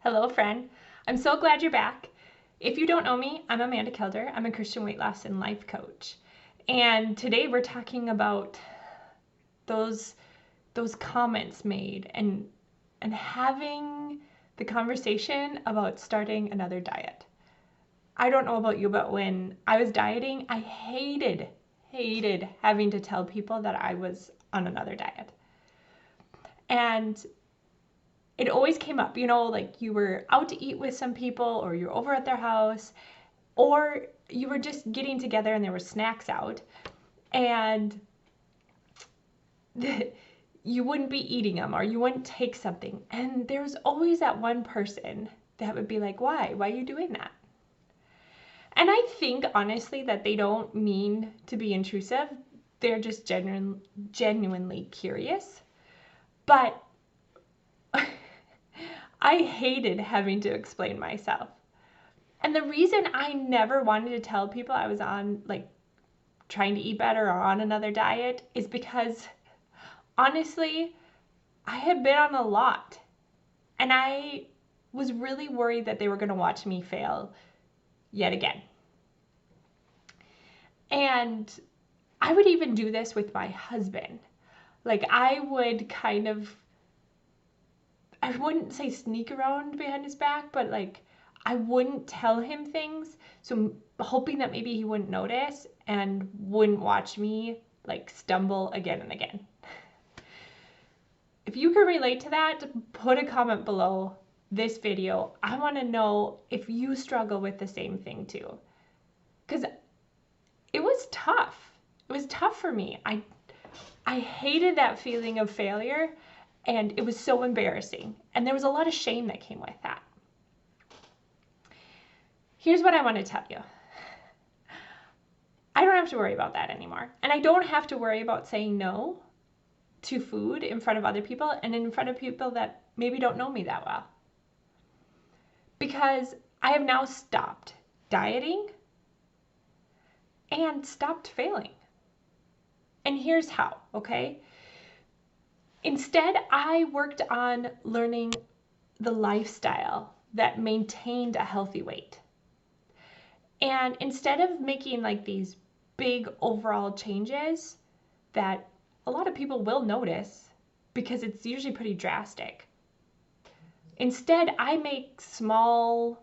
Hello, friend. I'm so glad you're back. If you don't know me, I'm Amanda Kelder. I'm a Christian weight loss and life coach. And today we're talking about those comments made and having the conversation about starting another diet. I don't know about you, but when I was dieting, I hated having to tell people that I was on another diet. And it always came up, like you were out to eat with some people or you're over at their house or you were just getting together and there were snacks out and you wouldn't be eating them or you wouldn't take something. And there's always that one person that would be like, why are you doing that? And I think honestly that they don't mean to be intrusive. They're just genuinely curious. But I hated having to explain myself. And the reason I never wanted to tell people I was on, trying to eat better or on another diet is because, honestly, I had been on a lot. And I was really worried that they were going to watch me fail yet again. And I would even do this with my husband. I would I wouldn't say sneak around behind his back, but I wouldn't tell him things. So hoping that maybe he wouldn't notice and wouldn't watch me stumble again and again. If you can relate to that, put a comment below this video. I want to know if you struggle with the same thing too. Because it was tough. It was tough for me. I hated that feeling of failure. And it was so embarrassing. And there was a lot of shame that came with that. Here's what I want to tell you. I don't have to worry about that anymore. And I don't have to worry about saying no to food in front of other people and in front of people that maybe don't know me that well. Because I have now stopped dieting and stopped failing. And here's how, okay? Instead, I worked on learning the lifestyle that maintained a healthy weight. And instead of making these big overall changes that a lot of people will notice because it's usually pretty drastic, instead I make small,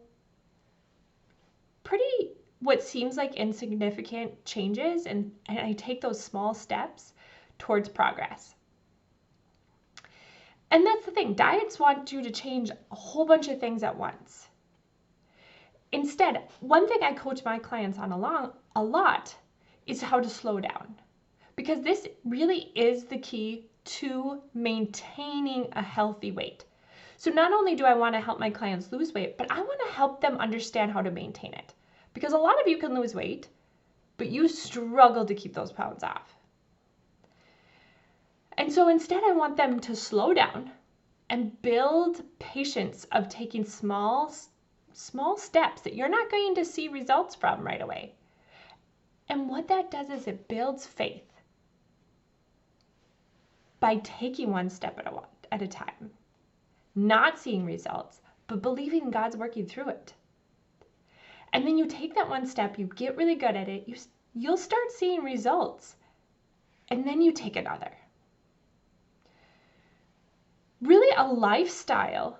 pretty what seems like insignificant changes and I take those small steps towards progress. And that's the thing, diets want you to change a whole bunch of things at once. Instead, one thing I coach my clients on a lot is how to slow down. Because this really is the key to maintaining a healthy weight. So not only do I want to help my clients lose weight, but I want to help them understand how to maintain it. Because a lot of you can lose weight, but you struggle to keep those pounds off. And so instead, I want them to slow down and build patience of taking small steps that you're not going to see results from right away. And what that does is it builds faith by taking one step at a time, not seeing results, but believing God's working through it. And then you take that one step, you get really good at it, you'll start seeing results, and then you take another. Really, a lifestyle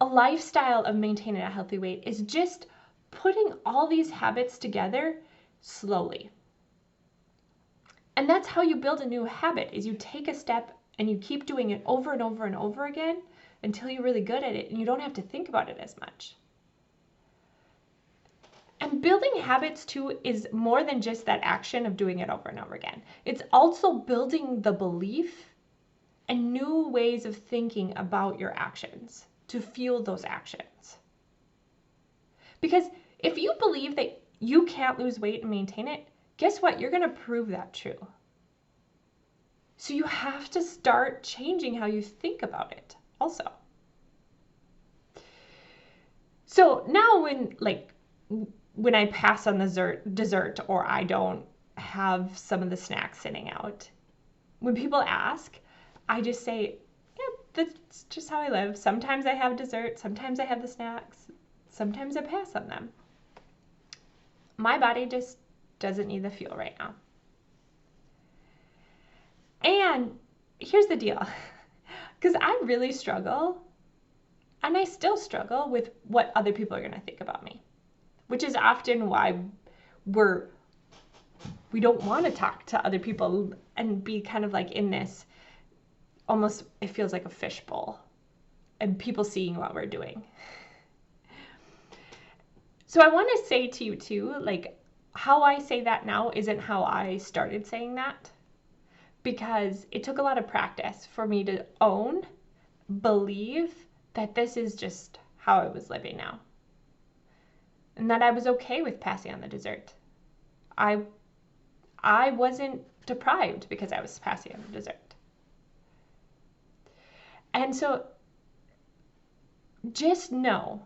of maintaining a healthy weight is just putting all these habits together slowly. And that's how you build a new habit, is you take a step and you keep doing it over and over and over again until you're really good at it and you don't have to think about it as much. And building habits too is more than just that action of doing it over and over again. It's also building the belief and new ways of thinking about your actions to fuel those actions. Because if you believe that you can't lose weight and maintain it, guess what? You're going to prove that true. So you have to start changing how you think about it also. So now when I pass on the dessert or I don't have some of the snacks sitting out, when people ask, I just say, yeah, that's just how I live. Sometimes I have dessert, sometimes I have the snacks, sometimes I pass on them. My body just doesn't need the fuel right now. And here's the deal, because I really struggle, and I still struggle with what other people are going to think about me, which is often why we don't want to talk to other people and be kind of like in this, almost it feels like a fishbowl and people seeing what we're doing. So I want to say to you too, like how I say that now isn't how I started saying that, because it took a lot of practice for me to believe that this is just how I was living now. And that I was okay with passing on the dessert. I wasn't deprived because I was passing on the dessert. And so just know,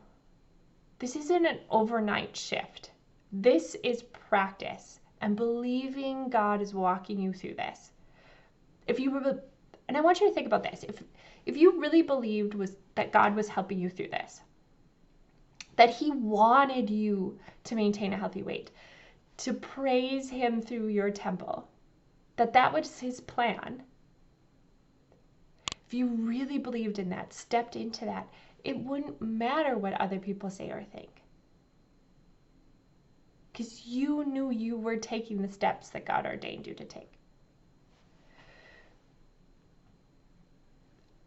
this isn't an overnight shift. This is practice and believing God is walking you through this. And I want you to think about this. If you really believed that God was helping you through this, that he wanted you to maintain a healthy weight, to praise him through your temple, that was his plan. If you really believed in that, stepped into that, it wouldn't matter what other people say or think. Because you knew you were taking the steps that God ordained you to take.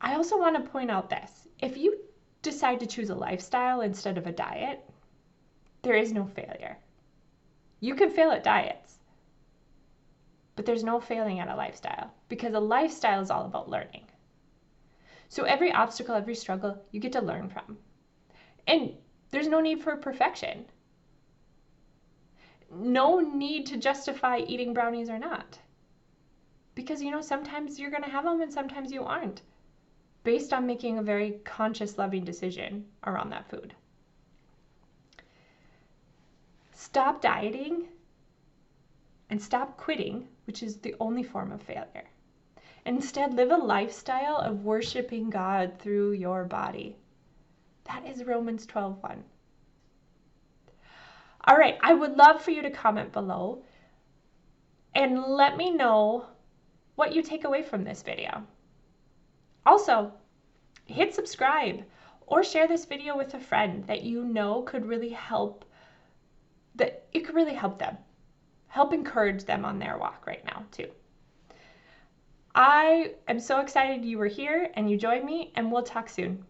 I also want to point out this. If you decide to choose a lifestyle instead of a diet, there is no failure. You can fail at diets, but there's no failing at a lifestyle, because a lifestyle is all about learning. So every obstacle, every struggle, you get to learn from. And there's no need for perfection. No need to justify eating brownies or not. Because, sometimes you're going to have them and sometimes you aren't, based on making a very conscious, loving decision around that food. Stop dieting and stop quitting, which is the only form of failure. Instead, live a lifestyle of worshiping God through your body. That is Romans 12:1. All right, I would love for you to comment below and let me know what you take away from this video. Also, hit subscribe or share this video with a friend that you know could really help, that it could really help them, help encourage them on their walk right now too. I am so excited you were here and you joined me, and we'll talk soon.